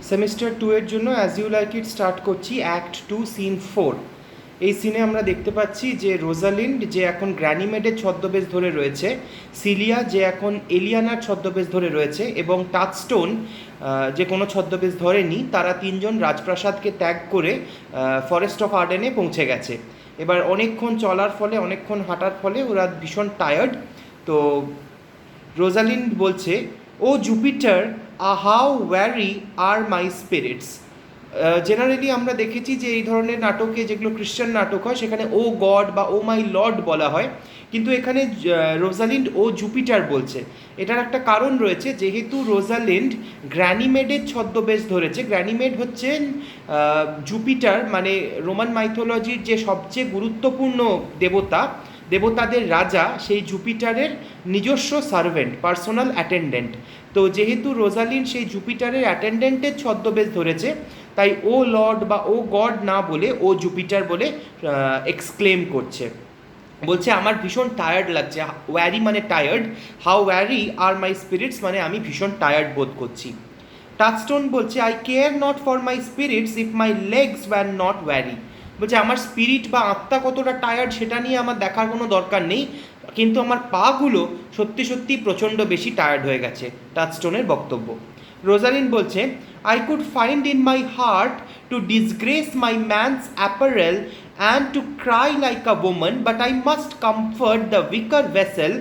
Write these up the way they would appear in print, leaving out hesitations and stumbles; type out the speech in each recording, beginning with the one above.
Semester 2 এর জন্য as you like it start করছি অ্যাক্ট 2 সিন 4। এই সিনে আমরা দেখতে পাচ্ছি যে রোজালিন্ড যে এখন গ্র্যানিমেডের ছদ্মবেশ ধরে রয়েছে, সিলিয়া যে এখন এলিয়ানার ছদ্মবেশ ধরে রয়েছে এবং টাচস্টোন যে কোনো ছদ্মবেশ ধরেনি, তারা তিনজন রাজপ্রাসাদকে ত্যাগ করে ফরেস্ট অফ আর্ডেনে পৌঁছে গেছে। এবার অনেকক্ষণ চলার ফলে, অনেকক্ষণ হাঁটার ফলে ওরা ভীষণ টায়ার্ড। তো রোজালিন্ড বলছে, O Jupiter, how weary are my spirits. Generally আমরা দেখেছি যে এই ধরনের নাটকে, যেগুলো খ্রিশ্চান নাটক হয়, সেখানে ও গড বা ও মাই লর্ড বলা হয়, কিন্তু এখানে রোজালিন্ড ও জুপিটার বলছে। এটার একটা কারণ রয়েছে, যেহেতু রোজালিন্ড গ্র্যানিমেডের ছদ্মবেশ ধরেছে। গ্র্যানিমেড হচ্ছেন জুপিটার, মানে রোমান মাইথোলজির যে সবচেয়ে গুরুত্বপূর্ণ দেবতাদের রাজা, সেই জুপিটারের নিজস্ব সার্ভেন্ট, পার্সোনাল অ্যাটেন্ডেন্ট। তো যেহেতু রোজালিন্ড সেই জুপিটারের অ্যাটেন্ডেন্টের ছদ্মবেশ ধরেছে, তাই ও লর্ড বা ও গড না বলে ও জুপিটার বলে এক্সক্লেম করছে। বলছে আমার ভীষণ টায়ার্ড লাগছে। ওয়ারি মানে tired, how weary are my spirits মানে আমি ভীষণ টায়ার্ড বোধ করছি। টাচস্টোন বলছে, I care not for my spirits if my legs were not weary. বলছে আমার স্পিরিট বা আত্মা কতটা টায়ার্ড সেটা নিয়ে আমার দেখার কোনো দরকার নেই, কিন্তু আমার পাগুলো সত্যি সত্যি প্রচণ্ড বেশি টায়ার্ড হয়ে গেছে। টাচস্টোনের বক্তব্য। রোজালিন বলছে, I could find in my heart to disgrace my man's apparel and to cry like a woman, but I must comfort the weaker vessel,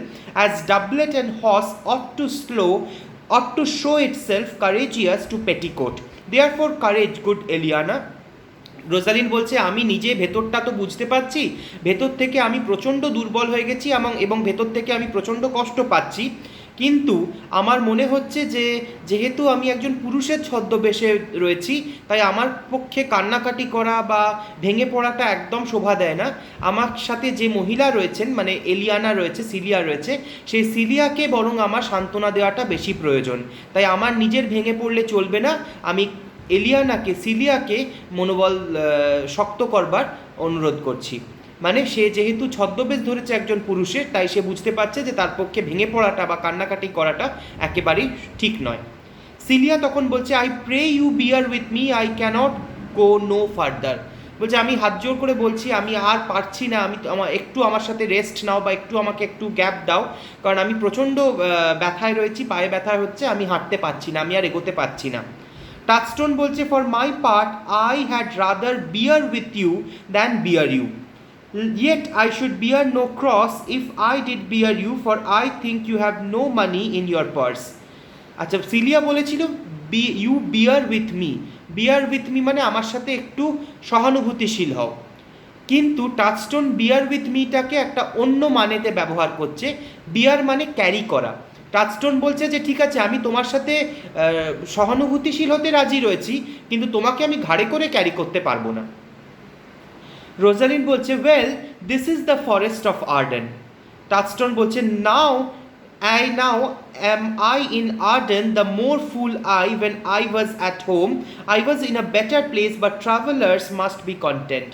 as doublet and horse ought to show itself courageous to petticoat. Therefore courage, good Eliana. Rosalyn বলছে, আমি নিজে ভেতরটা তো বুঝতে পারছি, ভেতর থেকে আমি প্রচণ্ড দুর্বল হয়ে গেছি এবং ভেতর থেকে আমি প্রচণ্ড কষ্ট পাচ্ছি, কিন্তু আমার মনে হচ্ছে যে যেহেতু আমি একজন পুরুষের ছদ্মবেশে রয়েছি, তাই আমার পক্ষে কান্নাকাটি করা বা ভেঙে পড়াটা একদম শোভা দেয় না। আমার সাথে যে মহিলা রয়েছেন, মানে এলিয়ানা রয়েছে, সিলিয়া রয়েছে, সেই সিলিয়াকে বরং আমার সান্ত্বনা দেওয়াটা বেশি প্রয়োজন। তাই আমার নিজের ভেঙে পড়লে চলবে না, আমি এলিয়ানাকে, সিলিয়াকে মনোবল শক্ত করবার অনুরোধ করছি। মানে সে যেহেতু ছদ্মবেশ ধরেছে একজন পুরুষের, তাই সে বুঝতে পারছে যে তার পক্ষে ভেঙে পড়াটা বা কান্নাকাটি করাটা একেবারেই ঠিক নয়। সিলিয়া তখন বলছে, I pray you bear with me, I cannot go no further. বলছে আমি হাত জোর করে বলছি, আমি আর পারছি না, একটু আমার সাথে রেস্ট নাও বা আমাকে একটু গ্যাপ দাও, কারণ আমি প্রচণ্ড ব্যথায় রয়েছি, পায়ে ব্যথা হচ্ছে, আমি হাঁটতে পারছি না, আমি আর এগোতে পারছি না। টাচস্টোন বলছে, for my part I had rather bear with you than bear you, yet I should bear no cross if I did bear you, for I think you have no money in your purse. আচ্ছা, Celia বলেছিল you bear with me, bear with me মানে আমার সাথে একটু সহানুভূতিশীল হও, কিন্তু টাচস্টোন বিয়ার with মিটাকে একটা অন্য মানেতে ব্যবহার করছে। বিয়ার মানে ক্যারি করা। টাচস্টোন বলছে যে ঠিক আছে, আমি তোমার সাথে সহানুভূতিশীল হতে রাজি রয়েছি, কিন্তু তোমাকে আমি ঘাড়ে করে ক্যারি করতে পারবো না। রোজালিন বলছে, well this is the forest of Arden. Touchstone বলছে, now am I in Arden, the more fool I, when I was at home, I was in a better place, but travelers must be content.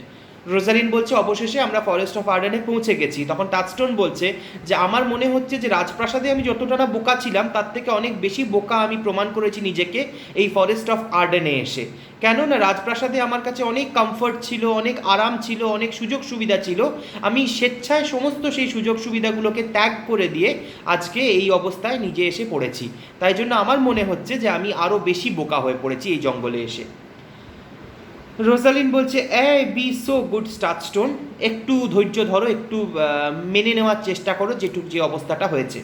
Rosalyn বলছে, অবশেষে আমরা forest of আর্ডেনে পৌঁছে গেছি। তখন টাচস্টোন বলছে যে আমার মনে হচ্ছে যে রাজপ্রাসাদে আমি যতটা না বোকা ছিলাম, তার থেকে অনেক বেশি বোকা আমি প্রমাণ করেছি নিজেকে এই ফরেস্ট অফ আর্ডেনে এসে। কেননা রাজপ্রাসাদে আমার কাছে অনেক কমফর্ট ছিল, অনেক আরাম ছিল, অনেক সুযোগ সুবিধা ছিল। আমি স্বেচ্ছায় সমস্ত সেই সুযোগ সুবিধাগুলোকে ত্যাগ করে দিয়ে আজকে এই অবস্থায় নিজে এসে পড়েছি। তাই জন্য আমার মনে হচ্ছে যে আমি আরও বেশি বোকা হয়ে পড়েছি এই জঙ্গলে এসে। রোজালিন বলছে, বি সো গুড টাচস্টোন, একটু ধৈর্য ধরো, একটু মেনে নেওয়ার চেষ্টা করো যে অবস্থাটা হয়েছে।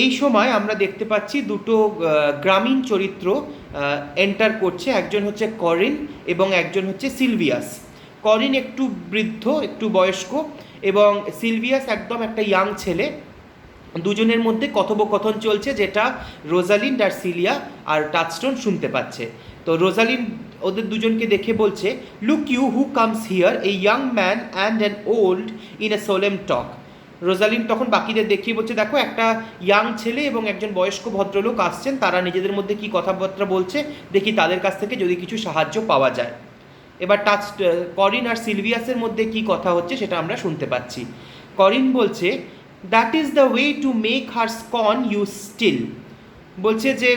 এই সময় আমরা দেখতে পাচ্ছি দুটো গ্রামীণ চরিত্র এন্টার করছে। একজন হচ্ছে করিন এবং একজন হচ্ছে সিলভিয়াস। করিন একটু বৃদ্ধ, একটু বয়স্ক, এবং সিলভিয়াস একদম একটা ইয়াং ছেলে। দুজনের মধ্যে কথোপকথন চলছে, যেটা রোজালিন্ড আর সিলিয়া আর টাচস্টোন শুনতে পাচ্ছে। তো রোজালিন ওদের দুজনকে দেখে বলছে, look you who comes here, a young man and an old in a solemn talk. Rosalind তখন বাকিদের দেখিয়ে বলছে, দেখো একটা ইয়াং ছেলে এবং একজন বয়স্ক ভদ্রলোক আসছেন, তারা নিজেদের মধ্যে কি কথাবার্তা বলছে, দেখি তাদের কাছ থেকে যদি কিছু সাহায্য পাওয়া যায়। এবার করিন আর সিলভিয়াসের মধ্যে কি কথা হচ্ছে সেটা আমরা শুনতে পাচ্ছি। করিন বলছে, that is the way to make her scorn you still. বলছে যে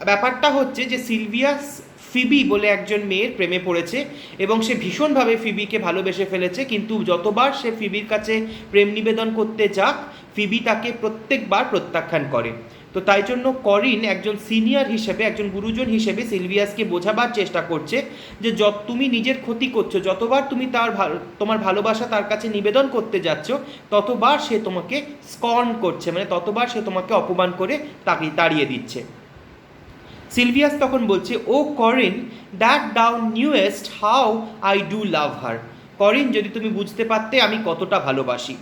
ব্যাপারটা হচ্ছে যে সিলভিয়াস ফিবি বলে একজন মেয়ের প্রেমে পড়েছে এবং সে ভীষণভাবে ফিবিকে ভালোবেসে ফেলেছে, কিন্তু যতবার সে ফিবির কাছে প্রেম নিবেদন করতে যাক ফিবি তাকে প্রত্যেকবার প্রত্যাখ্যান করে। তো তাই জন্য করিন একজন সিনিয়র হিসেবে, একজন গুরুজন হিসেবে সিলভিয়াসকে বোঝাবার চেষ্টা করছে যে তুমি নিজের ক্ষতি করছো, যতবার তুমি তোমার ভালোবাসা তার কাছে নিবেদন করতে যাচ্ছ ততবার সে তোমাকে স্কর্ন করছে, মানে ততবার সে তোমাকে অপমান করে তাকে তাড়িয়ে দিচ্ছে। সিলভিয়াস তখন বলছে, O Corin, that thou knewest how I do love her. Corin, যদি তুমি বুঝতে পারতে আমি কতটা ভালোবাসি।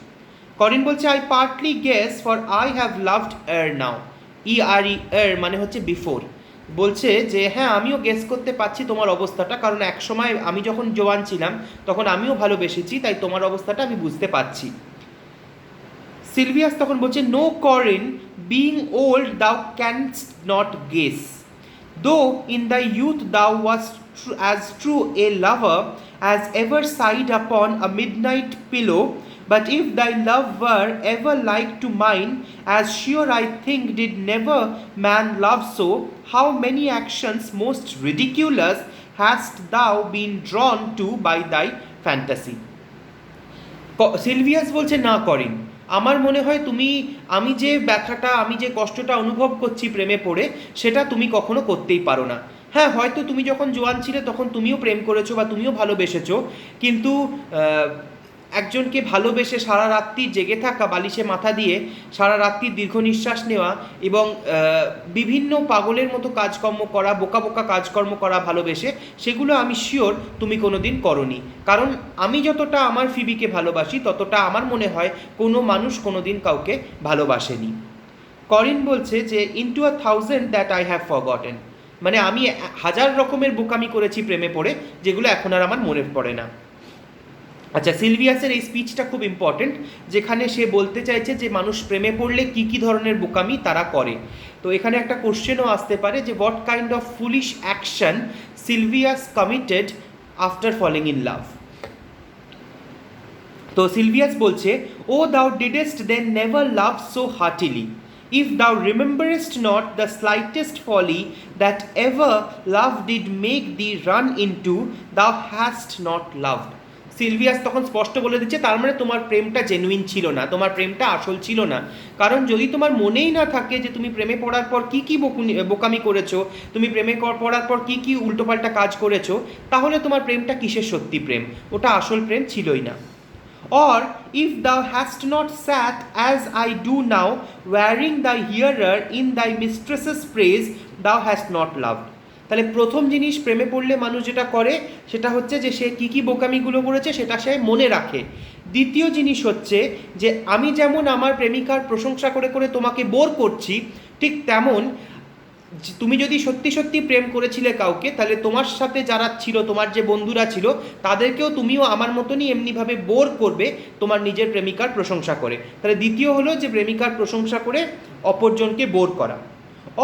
করিন বলছে, I partly guess for I have loved ere now. ERE মানে হচ্ছে বিফোর। বলছে যে হ্যাঁ, আমিও গেস করতে পারছি তোমার অবস্থাটা, কারণ এক সময় আমি যখন জোয়ান ছিলাম তখন আমিও ভালোবেসেছি, তাই তোমার অবস্থাটা আমি বুঝতে পারছি। সিলভিয়াস তখন বলছে, নো করিন, বিং ওল্ড দাউ ক্যানস্ট নট গেস, দো ইন দ্য ইউথ দাউ ওয়াজ as true a lover as ever sighed upon a midnight pillow, but if thy love were ever like to mine, as sure I think did never man love so, how many actions most ridiculous hast thou been drawn to by thy fantasy. Sylvius বলছে, না করিন, আমার মনে হয় তুমি, আমি যে ব্যথাটা, আমি যে কষ্টটা অনুভব করছি প্রেমে পড়ে, সেটা তুমি কখনো করতেই পারো না। হ্যাঁ, হয়তো তুমি যখন জোয়ান ছিলে তখন তুমিও প্রেম করেছো বা তুমিও ভালোবেসেছো, কিন্তু একজনকে ভালোবেসে সারা রাত্রি জেগে থাকা, বালিশে মাথা দিয়ে সারা রাত্রি দীর্ঘ নিঃশ্বাস নেওয়া এবং বিভিন্ন পাগলের মতো কাজকর্ম করা, বোকা বোকা কাজকর্ম করা ভালোবেসে, সেগুলো আমি শিওর তুমি কোনো দিন করোনি। কারণ আমি যতটা আমার ফিবিকে ভালোবাসি ততটা আমার মনে হয় কোনো মানুষ কোনো দিন কাউকে ভালোবাসেনি। করিন বলছে যে into 1000 that I have forgotten, মানে আমি 1000 রকমের বোকামি করেছি প্রেমে পড়ে, যেগুলো এখন আর আমার মনে পড়ে না। আচ্ছা, সিলভিয়াসের এই স্পিচটা খুব ইম্পর্টেন্ট, যেখানে সে বলতে চাইছে যে মানুষ প্রেমে পড়লে কী কী ধরনের বোকামি তারা করে। তো এখানে একটা কোশ্চেনও আসতে পারে যে what kind of foolish action Silvius committed after falling in love. তো সিলভিয়াস বলছে, O thou didst then never love so heartily, if thou rememberest not the slightest folly that ever love did make thee run into, thou hast not loved. Sylvius তখন স্পষ্ট বলে দিচ্ছে, তার মানে তোমার প্রেমটা জেনুইন ছিল না, তোমার প্রেমটা আসল ছিল না। কারণ যদি তোমার মনেই না থাকে যে তুমি প্রেমে পড়ার পর কী কী বোকামি করেছো, তুমি প্রেমে পড়ার পর কী কী উল্টোপাল্টা কাজ করেছো, তাহলে তোমার প্রেমটা কিসের সত্যি প্রেম? ওটা আসল প্রেম ছিলই না। Or if thou hast not sat as I do now, wearing thy hearer in thy mistress's praise, thou hast not loved. তাহলে প্রথম জিনিস প্রেমে পড়লে মানুষ যেটা করে সেটা হচ্ছে যে সে কী কী বোকামিগুলো করেছে সেটা সে মনে রাখে। দ্বিতীয় জিনিস হচ্ছে যে আমি যেমন আমার প্রেমিকার প্রশংসা করে করে তোমাকে বোর করছি, ঠিক তেমন তুমি যদি সত্যি সত্যি প্রেম করেছিলে কাউকে, তাহলে তোমার সাথে যারা ছিল, তোমার যে বন্ধুরা ছিল, তাদেরকেও তুমিও আমার মতনই এমনিভাবে বোর করবে তোমার নিজের প্রেমিকার প্রশংসা করে। তাহলে দ্বিতীয় হলো যে প্রেমিকার প্রশংসা করে অপরজনকে বোর করা।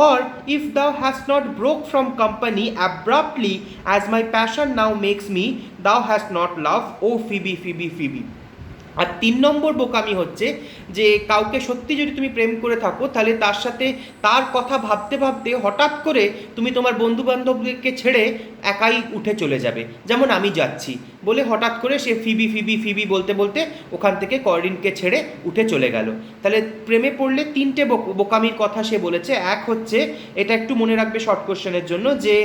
Or if thou hast not broke from company abruptly as my passion now makes me, thou hast not loved, O Phoebe, Phoebe, Phoebe. আর 3 নম্বর বোকামি হচ্ছে যে কাউকে সত্যি যদি তুমি প্রেম করে থাকো, তাহলে তার সাথে তার কথা ভাবতে ভাবতে হঠাৎ করে তুমি তোমার বন্ধু বান্ধবদেরকে ছেড়ে একাই উঠে চলে যাবে, যেমন আমি যাচ্ছি বলে হঠাৎ করে সে ফিবি ফিবি ফিবি বলতে বলতে ওখান থেকে করিনকে ছেড়ে উঠে চলে গেল। তাহলে প্রেমে পড়লে 3টে বোকামির কথা সে বলেছে। এক হচ্ছে, এটা একটু মনে রাখবে শর্ট কোশ্চেনের জন্য, যে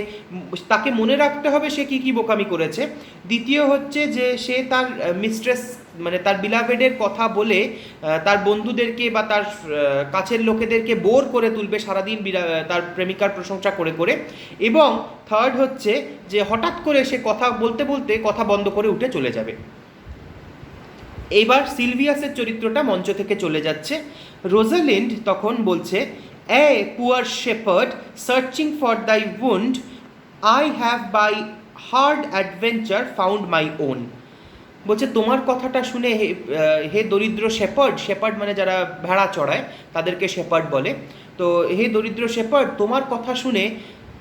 তাকে মনে রাখতে হবে সে কী কী বোকামি করেছে। দ্বিতীয় হচ্ছে যে সে তার মিস্ট্রেস মানে তার বিলাভেডের কথা বলে তার বন্ধুদেরকে বা তার কাছের লোকেদেরকে বোর করে তুলবে সারাদিন তার প্রেমিকার প্রশংসা করে করে। এবং থার্ড হচ্ছে যে হঠাৎ করে সে কথা বলতে বলতে কথা বন্ধ করে উঠে চলে যাবে। এইবার সিলভিয়াসের চরিত্রটা মঞ্চ থেকে চলে যাচ্ছে। রোজালিন্ড তখন বলছে, a poor shepherd searching for thy wound, I have by hard adventure found my own. বলছে তোমার কথাটা শুনে হে দরিদ্র শেপার্ড, শেপার্ড মানে যারা ভেড়া চড়ায় তাদেরকে শেপার্ড বলে, তো হে দরিদ্র শেপার্ড, তোমার কথা শুনে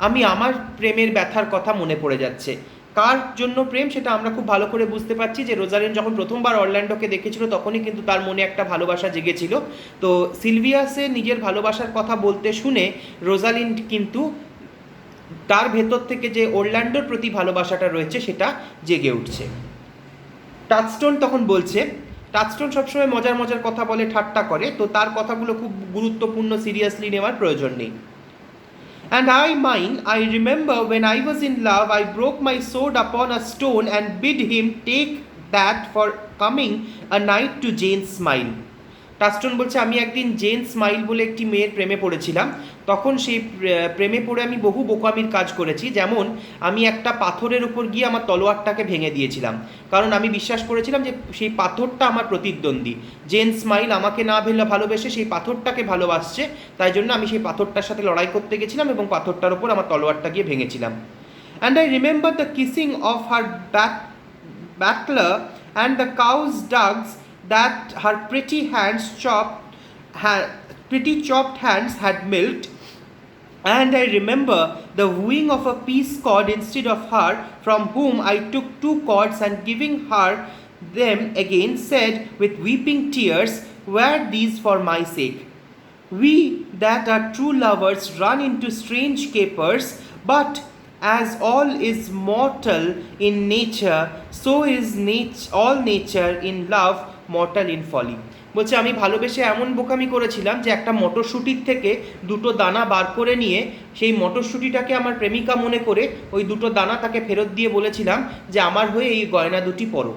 আমি আমার প্রেমের ব্যথার কথা মনে পড়ে যাচ্ছে। কার জন্য প্রেম সেটা আমরা খুব ভালো করে বুঝতে পারছি যে রোজালিন্ড যখন প্রথমবার অরল্যান্ডোকে দেখেছিল তখনই কিন্তু তার মনে একটা ভালোবাসা জেগেছিল। তো সিলভিয়াসে নিজের ভালোবাসার কথা বলতে শুনে রোজালিন্ড কিন্তু তার ভেতর থেকে যে অরল্যান্ডোর প্রতি ভালোবাসাটা রয়েছে সেটা জেগে উঠছে। টাচস্টোন তখন বলছে, টাচস্টোন সবসময় মজার মজার কথা বলে, ঠাট্টা করে, তো তার কথাগুলো খুব গুরুত্বপূর্ণ, সিরিয়াসলি নেওয়ার প্রয়োজন নেই। And I mine, I remember when I was in love, I broke my sword upon a stone and bid him take that for coming a night to Jane's Smile. টাস্টন বলছে, আমি একদিন জেন স্মাইল বলে একটি মেয়ের প্রেমে পড়েছিলাম। তখন সেই প্রেমে পড়ে আমি বহু বোকামির কাজ করেছি, যেমন আমি একটা পাথরের উপর গিয়ে আমার তলোয়ারটাকে ভেঙে দিয়েছিলাম, কারণ আমি বিশ্বাস করেছিলাম যে সেই পাথরটা আমার প্রতিদ্বন্দ্বী। জেন স্মাইল আমাকে না ভালোবেসে সেই পাথরটাকে ভালোবাসছে, তাই জন্য আমি সেই পাথরটার সাথে লড়াই করতে গেছিলাম এবং পাথরটার উপর আমার তলোয়ারটা gিয়ে ভেঙেছিলাম। And I remember the kissing of her battler and the cow's dugs that her pretty chopped hands had milked. And I remember the wooing of a peace cord instead of her, from whom I took 2 cords and giving her them again said with weeping tears, "Were these for my sake? We that are true lovers run into strange capers, but as all is mortal in nature, so is all nature in love mortal in folly." বলছে, আমি ভালোবেসে এমন বোকামি করেছিলাম যে একটা মটরশুঁটির থেকে 2টো দানা বার করে নিয়ে সেই মটরশুঁটিটাকে আমার প্রেমিকা মনে করে ওই 2টো দানা তাকে ফেরত দিয়ে বলেছিলাম যে আমার হয়ে এই গয়না দুটি পরো।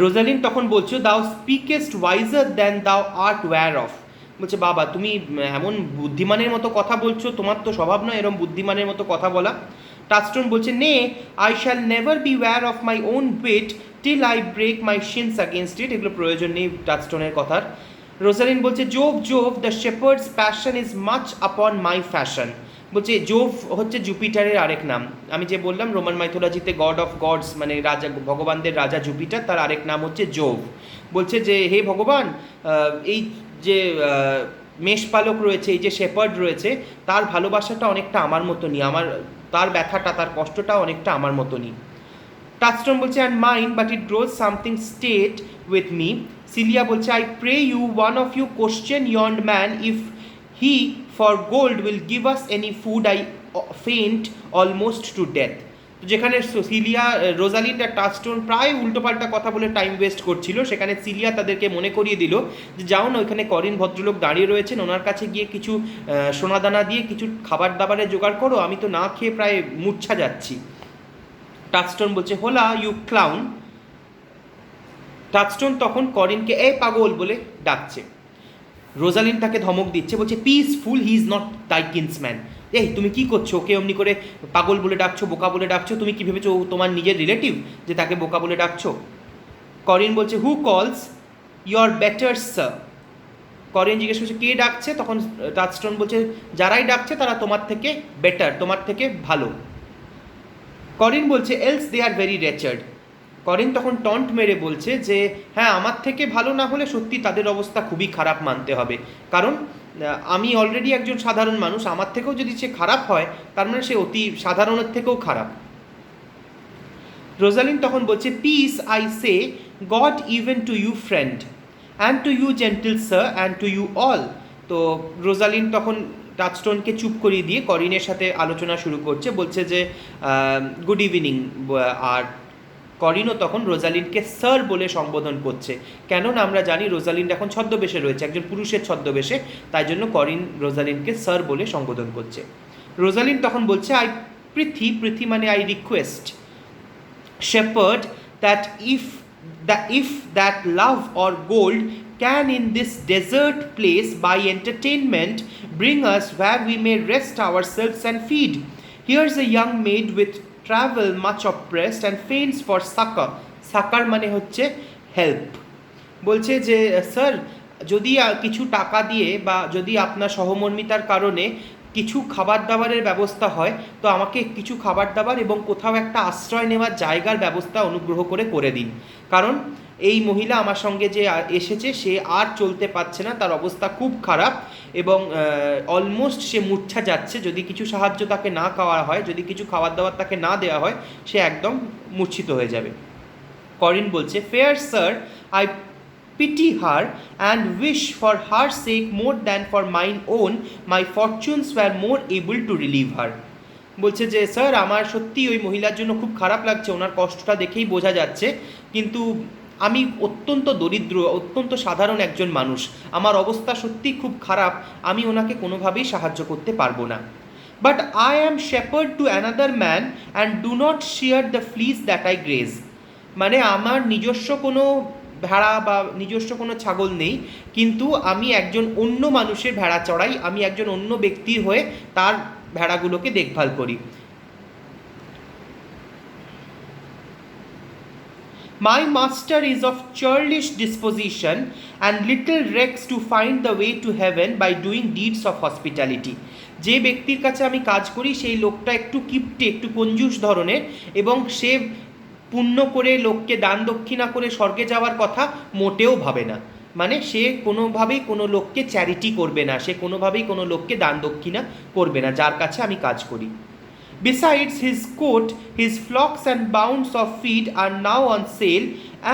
রোজালিন তখন বলছো, দাও স্পিকেস্ট ওয়াইজার দ্যান দাও আর্ট ওয়্যার অফ। বলছে, বাবা তুমি এমন বুদ্ধিমানের মতো কথা বলছো, তোমার তো স্বভাব নয় এরম বুদ্ধিমানের মতো কথা বলা। টাচস্টোন বলছে, nay I shall never be ware of my own wit till I break my shins against it. এগুলো প্রয়োজন নেই টাচস্টোনের কথার। রোজালিন বলছে, Jove Jove the shepherd's passion is much upon my fashion. বলছে, জোভ হচ্ছে জুপিটারের আরেক নাম। আমি যে বললাম রোমান মাইথোলজিতে গড অফ গডস মানে রাজা, ভগবানদের রাজা জুপিটার, তার আরেক নাম হচ্ছে জোভ। বলছে যে হে ভগবান, এই যে মেষপালক রয়েছে, এই যে শেপার্ড রয়েছে, তার ভালোবাসাটা অনেকটা আমার মতনই, তার ব্যথাটা, তার কষ্টটা অনেকটা আমার মতনই। টাচস্টোন বলছে, and mind but it grows something stale with me. Celia বলছে, I pray you one of you question yond man if he for gold will give us any food I faint almost to death. যেখানে Celia, Rosalind আর Touchstone প্রায় উল্টোপাল্টা কথা বলে time waste করছিল, সেখানে cilia তাদেরকে মনে করিয়ে দিল যে যাও না, ওইখানে করিন ভদ্রলোক দাঁড়িয়ে রয়েছেন, ওনার কাছে গিয়ে কিছু সোনাদানা দিয়ে কিছু খাবার দাবারের জোগাড় করো, আমি তো না খেয়ে প্রায় মূর্ছা যাচ্ছি। টাচস্টোন বলছে, হোলা ইউ ক্লাউন। টাচস্টোন তখন করিনকে এ পাগল বলে ডাকছে। রোজালিন তাকে ধমক দিচ্ছে, বলছে, পিসফুল, হি ইজ নট তাই কিন্সম্যান। এই তুমি কি করছো, ওকে অমনি করে পাগল বলে ডাকছো, বোকা বলে ডাকছো? তুমি কি ভেবেছো ও তোমার নিজের রিলেটিভ যে তাকে বোকা বলে ডাকছো? করিন বলছে, হু কলস ইয়োর বেটার স্যার। করিন জিজ্ঞেস করছে, কে ডাকছে? তখন টাচস্টোন বলছে, যারাই ডাকছে তারা তোমার থেকে বেটার, তোমার থেকে ভালো। করিন বলছে, এলস দে আর ভেরি রেচার্ড। করিন তখন টন্ট মেরে বলছে যে হ্যাঁ, আমার থেকে ভালো না হলে সত্যি তাদের অবস্থা খুবই খারাপ মানতে হবে, কারণ আমি অলরেডি একজন সাধারণ মানুষ, আমার থেকেও যদি সে খারাপ হয় তার মানে সে অতি সাধারণের থেকেও খারাপ। রোজালিন তখন বলছে, peace I say, good even to you friend, and to you gentle sir, and to you all. তো রোজালিন তখন টাচস্টোনকে চুপ করিয়ে দিয়ে করিনের সাথে আলোচনা শুরু করছে, বলছে যে গুড ইভিনিং। আর করিনও তখন রোজালিনকে স্যার বলে সম্বোধন করছে, কেননা আমরা জানি রোজালিন এখন ছদ্মবেশে রয়েছে, একজন পুরুষের ছদ্মবেশে, তাই জন্য করিন রোজালিনকে স্যার বলে সম্বোধন করছে। রোজালিন তখন বলছে, আই পৃথি মানে I request shepherd that if that love or gold can in this desert place by entertainment bring us where we may rest ourselves and feed. Here's a young maid with travel much oppressed and faints for succor. Succor মানে হচ্ছে help. বলছে যে sir, যদি কিছু টাকা দিয়ে বা যদি আপনার সহমর্মিতার কারণে কিছু খাবার দাবারের ব্যবস্থা হয়, তো আমাকে কিছু খাবার দাবার এবং কোথাও একটা আশ্রয় নেওয়ার জায়গার ব্যবস্থা অনুগ্রহ করে দিন, কারণ এই মহিলা আমার সঙ্গে যে এসেছে সে আর চলতে পারছে না, তার অবস্থা খুব খারাপ এবং অলমোস্ট সে মূর্ছা যাচ্ছে। যদি কিছু সাহায্য তাকে না খাওয়া হয়, যদি কিছু খাবার দাবার তাকে না দেওয়া হয়, সে একদম মূর্ছিত হয়ে যাবে। করিন বলছে, fair sir, I pity her and wish for her sake more than for mine own, my fortunes were more able to relieve her. বলছে যে স্যার আমার সত্যি ওই মহিলার জন্য খুব খারাপ লাগছে, ওনার কষ্টটা দেখেই বোঝা যাচ্ছে, কিন্তু আমি অত্যন্ত দরিদ্র, অত্যন্ত সাধারণ একজন মানুষ, আমার অবস্থা সত্যি খুব খারাপ, আমি ওনাকে কোনোভাবেই সাহায্য করতে পারবো না। But I am shepherd to another man and do not share the fleece that I grace. মানে আমার নিজস্ব কোনো ভেড়া বা নিজস্ব কোনো ছাগল নেই, কিন্তু আমি একজন অন্য মানুষের ভেড়া চড়াই, আমি একজন অন্য ব্যক্তির হয়ে তার ভেড়াগুলোকে দেখভাল করি। My master is of churlish disposition and little recks to find the way to heaven by doing deeds of hospitality. যে ব্যক্তির কাছে আমি কাজ করি সেই লোকটা একটু কিপটে, একটু কঞ্জুস ধরনের, এবং সে পুণ্য করে লোককে দান দক্ষিণা করে স্বর্গে যাওয়ার কথা মোটেও ভাবে না। মানে সে কোনোভাবেই কোনো লোককে চ্যারিটি করবে না, সে কোনোভাবেই কোনো লোককে দান দক্ষিণা করবে না যার কাছে আমি কাজ করি। Besides his coat, his flocks and bounds of feed are now on sale,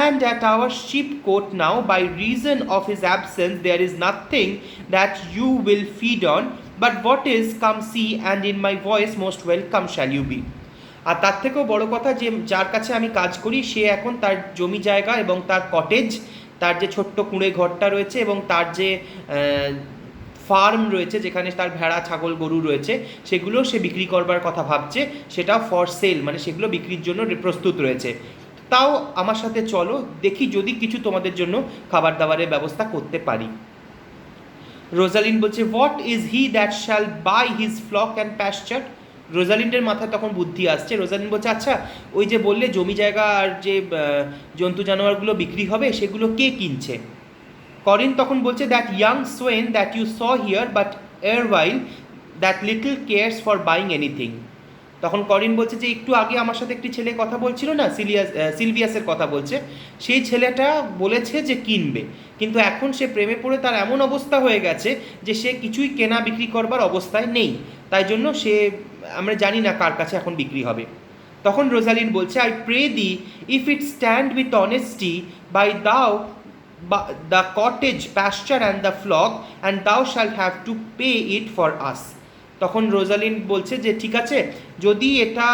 and at our sheep cote now, by reason of his absence, there is nothing that you will feed on, but what is, come see, and in my voice most welcome shall you be. আর তার থেকেও বড় কথা যে যার কাছে আমি কাজ করি সে এখন তার জমি জায়গা এবং তার কটেজ, তার যে ছোট্ট কুঁড়ে ঘরটা রয়েছে এবং তার যে ফার্ম রয়েছে যেখানে তার ভেড়া ছাগল গরু রয়েছে সেগুলো সে বিক্রি করবার কথা ভাবছে, সেটা ফর সেল, মানে সেগুলো বিক্রির জন্য প্রস্তুত রয়েছে। তাও আমার সাথে চলো, দেখি যদি কিছু তোমাদের জন্য খাবার দাবারের ব্যবস্থা করতে পারি। রোজালিন বলছে, what is he that shall buy his flock and pasture. রোজালিন্ডের মাথায় তখন বুদ্ধি আসছে। রোজালিন বলছে, আচ্ছা ওই যে বললে জমি জায়গা আর যে জন্তু জানোয়ারগুলো বিক্রি হবে সেগুলো কে কিনছে? করিন তখন বলছে, that young swain that you saw here but erewhile that little cares for buying anything. তখন করিন বলছে যে একটু আগে আমার সাথে একটি ছেলে কথা বলছিল না, সিলভিয়াসের কথা বলছে, সেই ছেলেটা বলেছে যে কিনবে, কিন্তু এখন সে প্রেমে পড়ে তার এমন অবস্থা হয়ে গেছে যে সে কিছুই কেনা বিক্রি করবার অবস্থায় নেই, তাই জন্য সে আমরা জানি না কার কাছে এখন বিক্রি হবে। তখন রোজালিন বলছে, I pray thee if it stand with honesty buy thou the cottage pasture and the flock and thou shall have to pay it for us. তখন রোজালিন বলছে যে ঠিক আছে, যদি এটা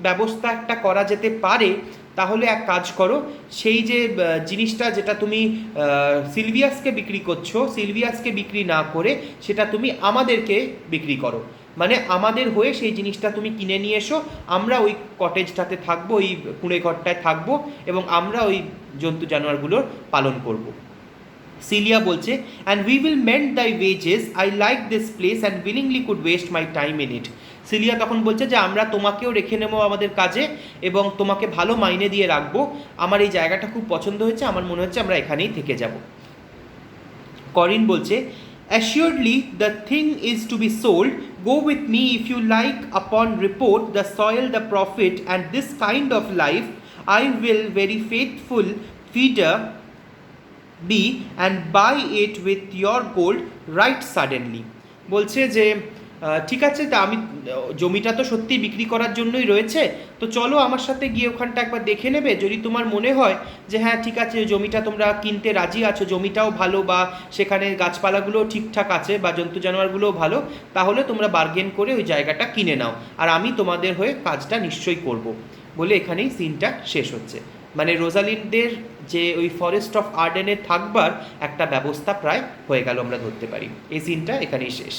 ব্যবস্থা একটা করা যেতে পারে তাহলে এক কাজ করো, সেই যে জিনিসটা যেটা তুমি সিলভিয়াসকে বিক্রি করছো, সিলভিয়াসকে বিক্রি না করে সেটা তুমি আমাদেরকে বিক্রি করো, মানে আমাদের হয়ে সেই জিনিসটা তুমি কিনে নিয়ে এসো, আমরা ওই কটেজটাতে থাকবো, ওই কুঁড়ে ঘরটায় থাকবো এবং আমরা ওই জন্তু জানোয়ারগুলোর পালন করব। সিলিয়া বলছে, and we will mend thy wages, I like this place and willingly could waste my time in it. Celia তখন বলছে যে আমরা তোমাকেও রেখে নেবো আমাদের কাজে এবং তোমাকে ভালো মাইনে দিয়ে রাখবো, আমার এই জায়গাটা খুব পছন্দ হয়েছে, আমার মনে হচ্ছে আমরা এখানেই থেকে যাব। করিন বলছে, assuredly the thing is to be sold, go with me if you like, upon report, the soil, the profit, and this kind of life I will very faithful feeder be and buy it with your gold right suddenly। বলছে যে ঠিক আছে, তা আমি জমিটা তো সত্যি বিক্রি করার জন্যই রয়েছে, তো চলো আমার সাথে গিয়ে ওখানটা একবার দেখে নেবে, যদি তোমার মনে হয় যে হ্যাঁ ঠিক আছে জমিটা তোমরা কিনতে রাজি আছো, জমিটাও ভালো বা সেখানে গাছপালাগুলোও ঠিকঠাক আছে বা জন্তু জানোয়ারগুলোও ভালো, তাহলে তোমরা বার্গেন করে ওই জায়গাটা কিনে নাও, আর আমি তোমাদের হয়ে কাজটা নিশ্চয়ই করব। বলে এখানেই সিনটা শেষ হচ্ছে। মানে রোজালিনদের যে ওই ফরেস্ট অফ আর্ডেনে থাকবার একটা ব্যবস্থা প্রায় হয়ে গেল আমরা ধরতে পারি। এই সিনটা এখানেই শেষ।